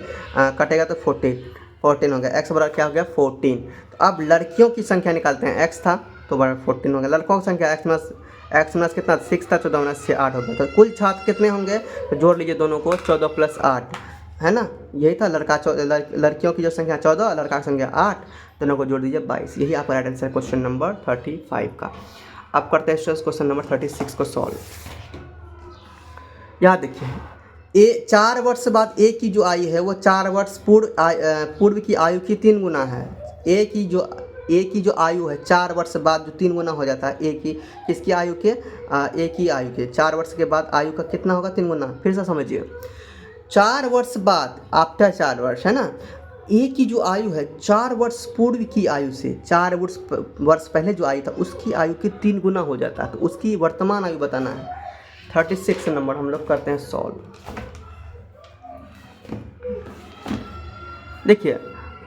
कटेगा तो 14 हो गया, x बराबर क्या हो गया 14। तो अब लड़कियों की संख्या निकालते हैं, x था तो बराबर 14 हो गया, लड़कों की संख्या x माइनस कितना 6 था, 14 - 6 8 हो गया। तो कुल छात्र कितने होंगे, तो जोड़ लीजिए दोनों को, 14 + 8 है ना, यही था। लड़कियों की जो संख्या 14, लड़का की संख्या 8, दोनों को जोड़ दीजिए 22। यही आपका राइट आंसर क्वेश्चन नंबर 35 का। अब करते हैं क्वेश्चन नंबर 36 को सॉल्व। यहाँ देखिए 4 वर्ष बाद ए की जो आयु है वो 4 वर्ष पूर्व की आयु की 3 गुना है। ए की जो आयु है 4 वर्ष बाद जो 3 गुना हो जाता है, ए की किसकी आयु के, ए की आयु के 4 वर्ष के बाद आयु का कितना होगा 3 गुना। फिर से समझिए, 4 वर्ष बाद आफ्टर 4 वर्ष है ना, ए की जो आयु है 4 वर्ष पूर्व की आयु से 4 वर्ष पहले जो आयु था उसकी आयु की 3 गुना हो जाता है, तो उसकी वर्तमान आयु बताना है। 36 नंबर हम लोग करते हैं सॉल्व। देखिए,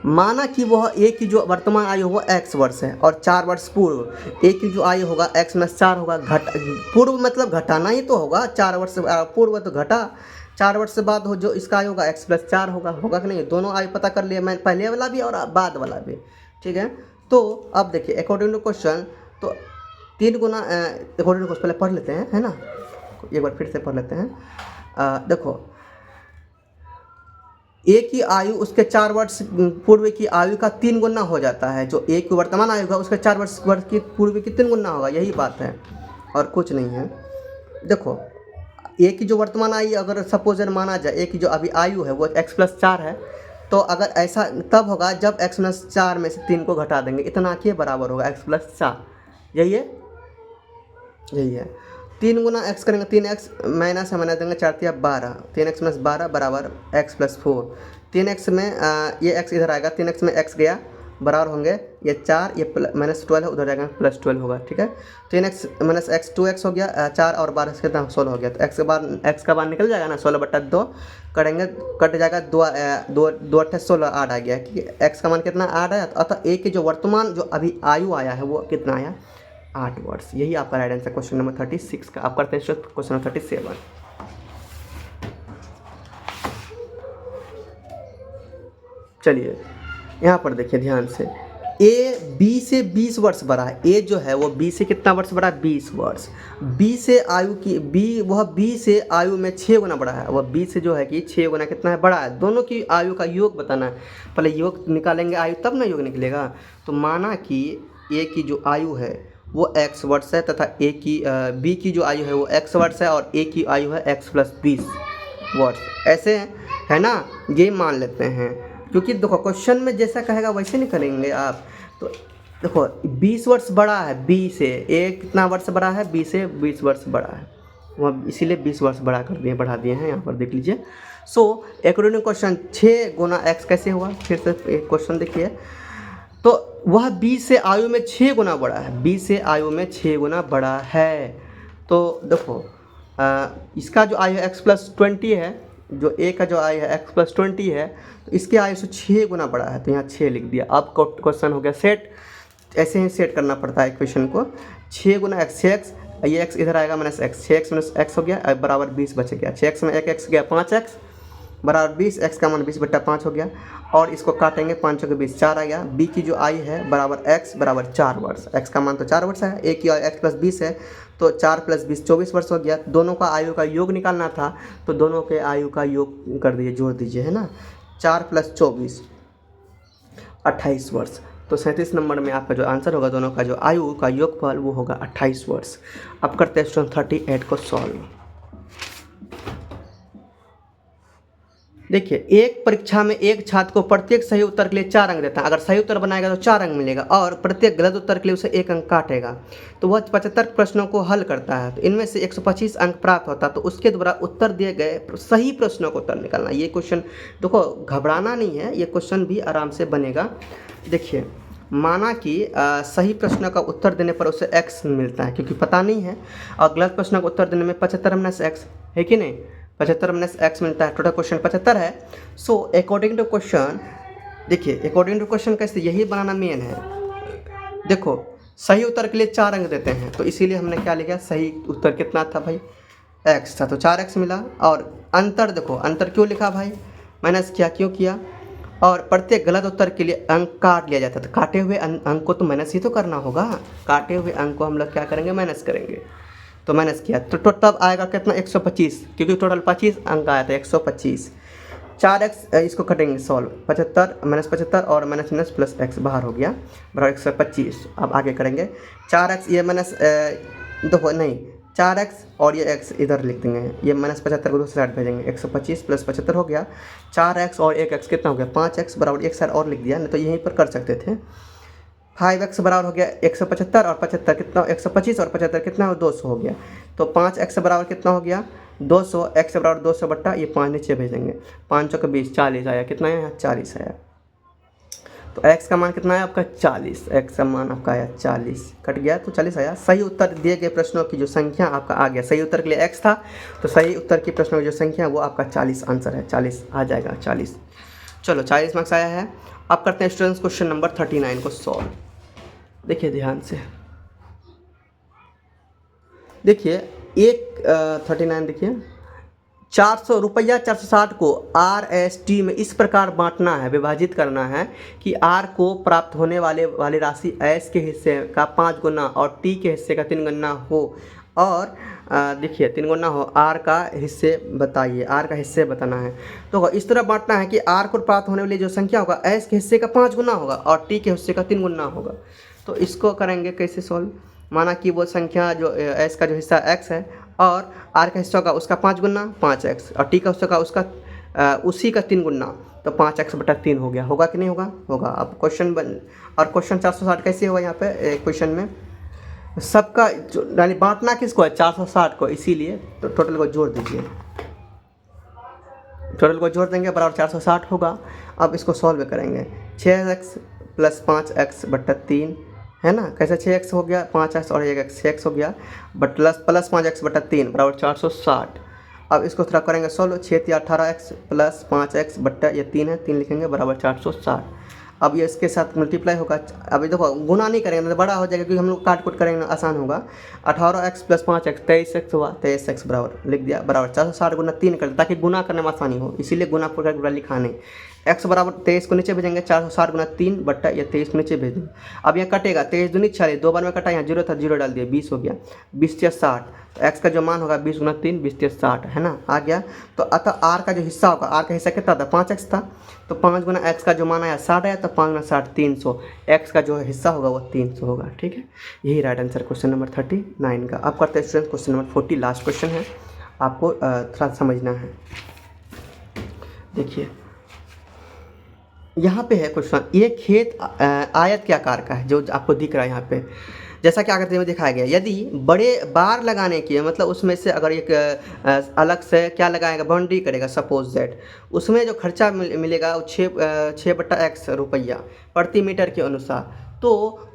माना कि वह ए की जो वर्तमान आयु वो x वर्ष है और 4 वर्ष पूर्व ए की जो आयु होगा x - 4 होगा, पूर्व मतलब घटाना ही तो होगा, 4 वर्ष पूर्व तो घटा, 4 वर्ष बाद हो जो इसका आयु होगा x + 4 होगा कि नहीं। दोनों आयु पता कर लिया मैं, पहले वाला भी और बाद वाला भी, ठीक है। तो अब देखिए अकॉर्डिंग टू क्वेश्चन, तो 3 गुना अकॉर्डिंग टू क्वेश्चन पहले पढ़ लेते हैं, है ना, एक बार फिर से पढ़ लेते हैं। देखो, ए की आयु उसके 4 वर्ष पूर्व की आयु का 3 गुना हो जाता है। जो ए की वर्तमान आयु होगा उसके 4 वर्ष की पूर्व की 3 गुना होगा, यही बात है और कुछ नहीं है। देखो, ए की जो वर्तमान आयु अगर सपोज माना जाए, ए की जो अभी आयु है वो x + 4 है, तो अगर ऐसा तब होगा जब x - 4 में से 3 को घटा देंगे, इतना के बराबर होगा x + 4, यही है, यही है। 3 गुना x करेंगे, 3x माइनस है, माइनस देंगे 4 × 12, 3x - 12 बराबर x + 4। 3x में ये x इधर आएगा, 3x में x गया, बराबर होंगे ये 4, ये -12 है, उधर जाएगा +12 होगा, ठीक है। 3x - x 2x हो गया, 4 और 12 से कितना 16 हो गया। तो x का बार निकल जाएगा ना, 16/2 करेंगे, कट जाएगा, 2 8 16 8 आ गया, क्योंकि x का मान कितना 8 आया। अतः ए की जो वर्तमान जो अभी आयु आया है वो कितना आया 8 वर्ष। यही आपका राइट आंसर क्वेश्चन नंबर 36 का। आप करते हैं क्वेश्चन नंबर 37। चलिए यहाँ पर देखिए ध्यान से, ए बी से 20 वर्ष बड़ा है। ए जो है वो बी से कितना वर्ष बड़ा है, 20 वर्ष। बी से आयु की बी से आयु में 6 गुना बड़ा है। वह बी से जो है कि 6 गुना कितना है, बड़ा है। दोनों की आयु का योग बताना है। पहले योग निकालेंगे आयु, तब ना योग निकलेगा। तो माना कि ए की जो आयु है वो x वर्ष है तथा बी की जो आयु है वो x वर्ष है और ए की आयु है x + 20 वर्ष, ऐसे है ना, ये मान लेते हैं। क्योंकि देखो क्वेश्चन में जैसा कहेगा वैसे नहीं करेंगे आप। तो देखो 20 वर्ष बड़ा है बी से, ए कितना वर्ष बड़ा है, बी से 20 वर्ष बड़ा है, वह इसीलिए 20 वर्ष बढ़ा दिए हैं। यहाँ पर देख लीजिए। सो अकॉर्डिंग क्वेश्चन 6 गुना x कैसे हुआ, फिर से एक क्वेश्चन देखिए। तो वह बी से आयु में 6 गुना बड़ा है, बी से आयु में 6 गुना बड़ा है। तो देखो इसका जो आयु x + 20 है, जो ए का जो आयु है x+20 है, तो इसके आयु से 6 गुना बड़ा है, तो यहाँ 6 लिख दिया। अब क्वेश्चन हो गया सेट, ऐसे ही सेट करना पड़ता है इक्वेशन को। 6 गुना x, 6x, ये x इधर आएगा minus x, 6x minus x हो गया, अब बराबर 20 बच गया। 6x में 1x गया 5x बराबर 20, x का मान 20/5 हो गया। और इसको काटेंगे 5 के 20, 4 आ गया। b की जो आयु है बराबर x बराबर 4 वर्ष, x का मान तो 4 वर्ष है, a की आयु x+20 है, तो 4 + 20 24 वर्ष हो गया। दोनों का आयु का योग निकालना था, तो दोनों के आयु का योग कर दीजिए, जोड़ दीजिए, है ना। 4 + 24 28 वर्ष। तो 37 नंबर में आपका जो आंसर होगा, दोनों का जो आयु का योगफल वो होगा 28 वर्ष। अब करते हैं क्वेश्चन 38 को सॉल्व। देखिए, एक परीक्षा में एक छात्र को प्रत्येक सही उत्तर के लिए 4 अंक देता है। अगर सही उत्तर बनाएगा तो 4 अंक मिलेगा, और प्रत्येक गलत उत्तर के लिए उसे 1 अंक काटेगा। तो वह 75 प्रश्नों को हल करता है, तो इनमें से 125 अंक प्राप्त होता है। तो उसके द्वारा उत्तर दिए गए सही प्रश्नों को उत्तर निकालना। ये क्वेश्चन देखो, घबराना नहीं है, ये क्वेश्चन भी आराम से बनेगा। देखिए, माना कि सही प्रश्न का उत्तर देने पर उसे x मिलता है, क्योंकि पता नहीं है, और गलत प्रश्न का उत्तर देने में 75 - x है कि नहीं, 75 - x मिलता है। टोटल क्वेश्चन 75 है। सो अकॉर्डिंग टू क्वेश्चन, देखिए अकॉर्डिंग टू क्वेश्चन कैसे, यही बनाना मेन है। देखो, सही उत्तर के लिए 4 अंक देते हैं, तो इसीलिए हमने क्या लिखा, सही उत्तर कितना था भाई, x था, तो 4x मिला। और अंतर, देखो अंतर क्यों लिखा भाई, माइनस किया, क्यों किया, और प्रत्येक गलत उत्तर के लिए अंक काट लिया जाता है। तो काटे हुए अंक को तो माइनस ही तो करना होगा, काटे हुए अंक को हम लोग क्या करेंगे, माइनस करेंगे। तो माइनस किया, तो तब आएगा कितना, 125, क्योंकि टोटल 25 अंक आया था, 125। 4x इसको कटेंगे सॉल्व, 75 - 75 और माइनस प्लस x बाहर हो गया, बराबर 125। अब आगे करेंगे 4x, ये माइनस देखो नहीं, 4x और ये x इधर लिख देंगे, ये -75 को दूसरी साइड भेजेंगे, 125 + 75 हो गया। 4x और 1x कितना हो गया, 5x बराबर एक साइड और लिख दिया, नहीं तो यहीं पर कर सकते थे। 5x बराबर हो गया 175, और 75 कितना, 125 और 75 कितना हो, 200 हो गया। तो 5x बराबर कितना हो गया, 200, x बराबर 200 बट्टा ये 5 नीचे भेजेंगे, 5 × 20 40 आया, कितना है यहाँ 40 आया। तो x का मान कितना है आपका 40, x का मान आपका आया 40, कट गया तो 40 आया। सही उत्तर दिए गए प्रश्नों की जो संख्या आपका आ गया, सही उत्तर के लिए x था, तो सही उत्तर की प्रश्नों की जो संख्या है वो आपका 40 आंसर है, 40 आ जाएगा, 40। चलो 40 मार्क्स आया है। अब करते हैं स्टूडेंट्स क्वेश्चन नंबर 39 को सॉल्व। देखिए ध्यान से, देखिए 39 देखिए, 400 रुपया 460 को RST में इस प्रकार बांटना है, विभाजित करना है कि R को प्राप्त होने वाली राशि S के हिस्से का 5 गुना और T के हिस्से का 3 गुना हो। और देखिए 3 गुना हो, R का हिस्से बताइए, R का हिस्से बताना है। तो इस तरह बांटना है कि R को प्राप्त होने वाली जो संख्या होगा S के हिस्से का 5 गुना होगा और T के हिस्से का 3 गुना होगा। तो इसको करेंगे कैसे सॉल्व, माना कि वो संख्या जो S का जो हिस्सा x है और R का हिस्सा का उसका 5 गुना 5x और T का हिस्सा का उसका उसी का 3 गुना, तो 5x/3 हो गया, होगा कि नहीं होगा, होगा। अब क्वेश्चन और क्वेश्चन 460 कैसे होगा, यहाँ पे क्वेश्चन में सबका यानी बांटना किसको है, 460 को, इसीलिए तो टोटल को जोड़ दीजिए, टोटल को जोड़ देंगे बराबर 460 होगा। अब इसको सॉल्व करेंगे, 6x + 5x/3 है ना, कैसे 6x हो गया, 5x और 1x 6x हो गया, बट प्लस 5x/3 बराबर 460। अब इसको थोड़ा करेंगे सॉल्व, 6 × 18x + 5x ये 3 है, 3 लिखेंगे बराबर 460। अब ये इसके साथ मल्टीप्लाई होगा, अभी देखो गुना नहीं करेंगे तो बड़ा हो जाएगा, क्योंकि हम लोग काट कूट करेंगे आसान होगा। 18x + 5x 23x हुआ, 23x बराबर लिख दिया, बराबर 460 गुना 3 कर, ताकि गुना करने में आसानी हो, इसीलिए गुना पूरा लिखा नहीं। x बराबर 23 को नीचे भेजेंगे, 460 गुना 3 बट्टा ये 23 को नीचे भेज देंगे। अब यह कटेगा, 23 दूनी 40, 2 बार में कटा, यहाँ 0 था 0 डाल दिया, 20 हो गया, 20 × 60, तो x का जो मान होगा 20 × 3 20 × 60 है ना, आ गया। तो अतः r का जो हिस्सा होगा, r का हिस्सा कितना था, 5x था, तो 5 गुना x का जो मान आया 60 आया, तो 5 × 60 300, x का जो हिस्सा होगा वो 300 होगा, ठीक है। यही राइट आंसर क्वेश्चन नंबर 39 का। अब करते हैं student question number 40, last question है, आपको थोड़ा समझना है। देखिए यहाँ पे है क्वेश्चन, ये खेत आयत के आकार का है जो आपको दिख रहा है यहाँ पे, जैसा कि आकृति में दिखाया गया। यदि बड़े बार लगाने की, मतलब उसमें से अगर एक अलग से क्या लगाएगा, बाउंड्री करेगा, सपोज दैट, उसमें जो खर्चा मिलेगा वो 6/x रुपया प्रति मीटर के अनुसार, तो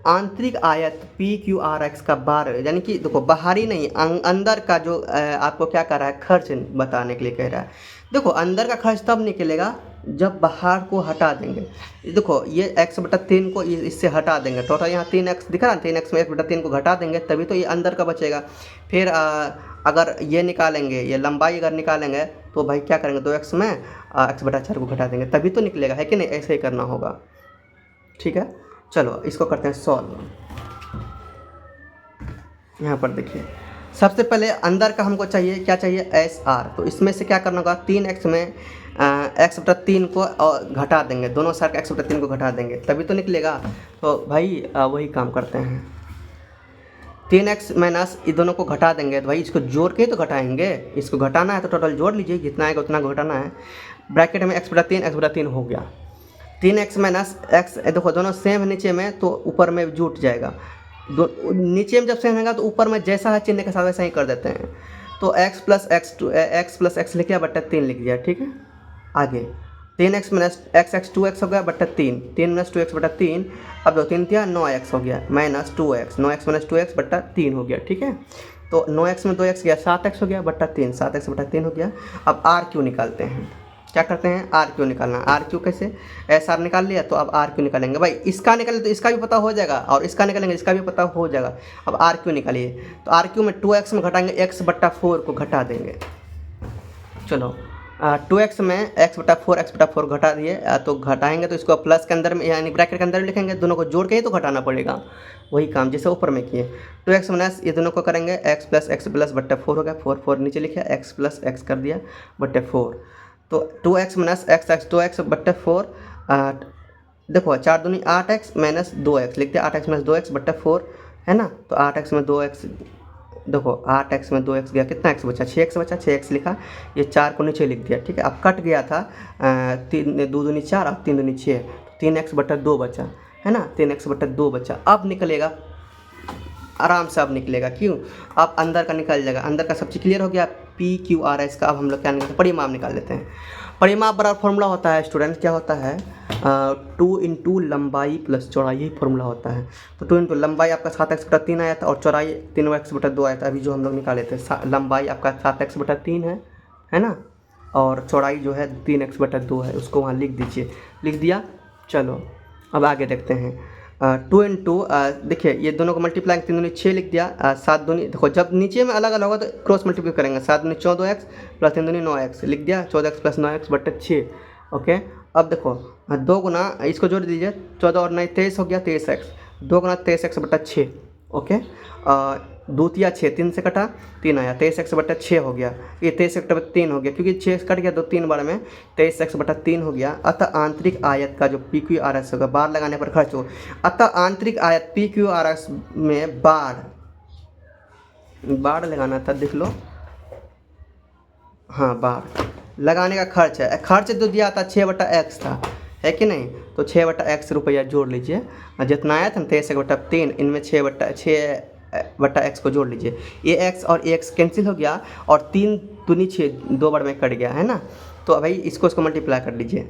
आंतरिक आयत PQRX का बार, यानी कि देखो बाहरी नहीं अंदर का जो आपको क्या कर रहा है, खर्च बताने के लिए कह रहा है। देखो अंदर का खर्च तब निकलेगा जब बाहर को हटा देंगे। देखो ये x/3 को इससे हटा देंगे, टोटल यहाँ 3x दिखा रहा, 3x में x/3 को घटा देंगे तभी तो ये अंदर का बचेगा। फिर अगर ये निकालेंगे, ये लंबाई अगर निकालेंगे तो भाई क्या करेंगे, 2x में x/4 को घटा देंगे तभी तो निकलेगा, है कि नहीं? ऐसे ही करना होगा, ठीक है। चलो इसको करते हैं सॉल्व। यहाँ पर देखिए सबसे पहले अंदर का हमको चाहिए, क्या चाहिए, SR। तो इसमें से क्या करना होगा, 3x में x/3 को घटा देंगे, दोनों साइड का x/3 को घटा देंगे तभी तो निकलेगा। तो भाई वही काम करते हैं, 3x माइनस ये दोनों को घटा देंगे तो भाई इसको जोड़ के ही तो घटाएंगे, इसको घटाना है तो टोटल जोड़ लीजिए, जितना आएगा उतना घटाना है। ब्रैकेट में x/3 हो गया, 3x माइनस x, देखो दोनों सेम है नीचे में तो ऊपर में जुट जाएगा, नीचे में जब सेम रहेगा तो ऊपर में जैसा है चिन्ह के साथ वैसा ही कर देते हैं। तो x प्लस x लिख दिया बट्टा 3 लिख दिया, ठीक है। आगे 3x माइनस x 2x हो गया बट्टा 3, 3 माइनस 2x बट्टा 3, अब 2 3 दिया 9x हो गया minus 2x, 9x minus 2x बट्टा 3 हो गया, ठीक है। तो 9x में 2x गया 7x हो गया बट्टा 3, 7x बट्टा 3 हो गया। अब RQ निकालते हैं, क्या करते हैं, RQ निकालना। RQ कैसे, SR निकाल लिया तो अब RQ निकालेंगे। भाई इसका निकाले तो इसका भी पता हो जाएगा और इसका निकालेंगे इसका भी पता हो जाएगा। अब RQ निकालिए, तो RQ में 2x में घटाएंगे x/4 को घटा देंगे। चलो 2x में x/4 घटा दिए, तो घटाएंगे तो इसको प्लस के अंदर में यानी ब्रैकेट के अंदर में लिखेंगे, दोनों को जोड़ के ही तो घटाना पड़ेगा, वही काम जैसे ऊपर में किए। 2x माइनस ये दोनों को करेंगे x प्लस बट्टा 4 हो गया, 4 नीचे लिखे, x प्लस x कर दिया बट्टे 4। तो 2x माइनस x 2x बट्टे 4, देखो 4 दूनी 8x माइनस 2x लिख दिया, 8x माइनस 2x बट्टे 4 है ना। तो 8x में 2x, देखो 8x में 2x गया, कितना x बचा, 6x बचा, 6x लिखा, ये 4 को नीचे लिख दिया, ठीक है। अब कट गया था 3 2 दूनी 4 और 3 दूनी 6, 3x बटा 2 बचा, है ना, 3x बटा 2 बचा। अब निकलेगा आराम से, अब निकलेगा, क्यों, अब अंदर का निकल जाएगा, अंदर का सब चीज़ क्लियर हो गया। PQRS का अब हम लोग क्या निकालते हैं, परिमाप निकाल लेते हैं। परिमाप बराबर फॉर्मूला होता है स्टूडेंट, क्या होता है, 2 इंटू लंबाई प्लस चौड़ाई, यही फॉर्मूला होता है। तो 2 इंटू लंबाई आपका 7x बटा 3 आया था और चौड़ाई 3x बटा 2 आया था। अभी जो हम लोग निकाले थे लंबाई आपका 7x बटा 3 है ना, और चौड़ाई जो है 3x बटा 2 है, उसको वहाँ लिख दीजिए, लिख दिया। चलो अब आगे देखते हैं, 2 इंटू देखिए ये दोनों को मल्टीप्लाई 3 दूनी 6 लिख दिया, 7 दूनी, देखो जब नीचे में अलग अलग होगा तो क्रॉस मल्टीप्लाई करेंगे, 7 दूनी 14x प्लस 3 दूनी 9x लिख दिया, 14x प्लस 9x बट्टे 6, ओके। अब देखो 2 गुना इसको जोड़ दीजिए, 14 और 9 23 हो गया, 23x, 2 गुना 23x बट्टा 6, ओके। 2 तिया 6, 3 से कटा 3 आया, 23x बट्टा 6 हो गया, ये 23x बट्टा 3 हो गया, क्योंकि 6 कट गया 2 3 बार में, 23x बट्टा 3 हो गया। अतः आंतरिक आयत का जो PQRS होगा, बार लगाने पर खर्च हो, अतः आंतरिक आयत PQRS में बार लगाना था, देख लो, हाँ बार लगाने का खर्च है, खर्च जो दिया था 6/x था, है कि नहीं, तो 6/x रुपया जोड़ लीजिए, जितना आया था 23x बट्टा 3, इनमें 6/x को जोड़ लीजिए, ये x और ये x कैंसिल हो गया और 3 दूनी 6 2 बार में कट गया, है ना। तो भाई इसको मल्टीप्लाई कर लीजिए,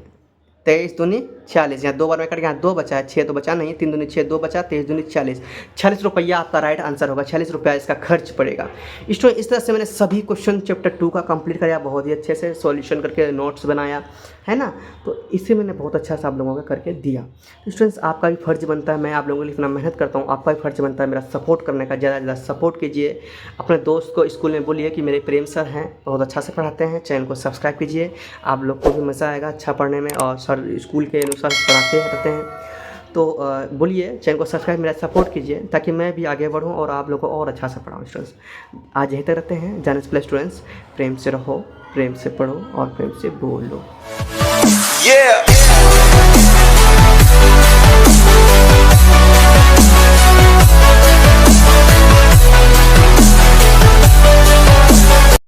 23 दूनी 46, यहाँ 2 बार में कट गया, 2 बचा है, 6 तो बचा नहीं, 3 दूनी 6 2 बचा, 23 दूनी 40, 46 रुपया आपका राइट आंसर होगा, 46 रुपया इसका खर्च पड़ेगा। इस तरह से मैंने सभी क्वेश्चन चैप्टर 2 का कंप्लीट कराया, बहुत ही अच्छे से सॉल्यूशन करके नोट्स बनाया, है ना। तो इसे मैंने बहुत अच्छा सा आप लोगों का करके दिया। स्टूडेंट्स आपका भी फर्ज बनता है, मैं आप लोगों के लिए इतना मेहनत करता हूँ, आपका भी फर्ज बनता है मेरा सपोर्ट करने का, ज़्यादा से ज़्यादा सपोर्ट कीजिए। अपने दोस्त को स्कूल में बोलिए कि मेरे प्रेम सर हैं, बहुत अच्छा से पढ़ाते हैं, चैनल को सब्सक्राइब कीजिए, आप लोग को भी मज़ा आएगा अच्छा पढ़ने में, और सर स्कूल के अनुसार पढ़ाते रहते हैं। तो बोलिए चैनल को सब्सक्राइब, मेरा सपोर्ट कीजिए ताकि मैं भी आगे बढ़ूँ और आप लोग को और अच्छा से पढ़ाऊँ। स्टूडेंट्स आज यहीं तक रहते हैं, जानेस प्ले स्टूडेंट्स, प्रेम से रहो, प्रेम से पढ़ो और प्रेम से बोलो।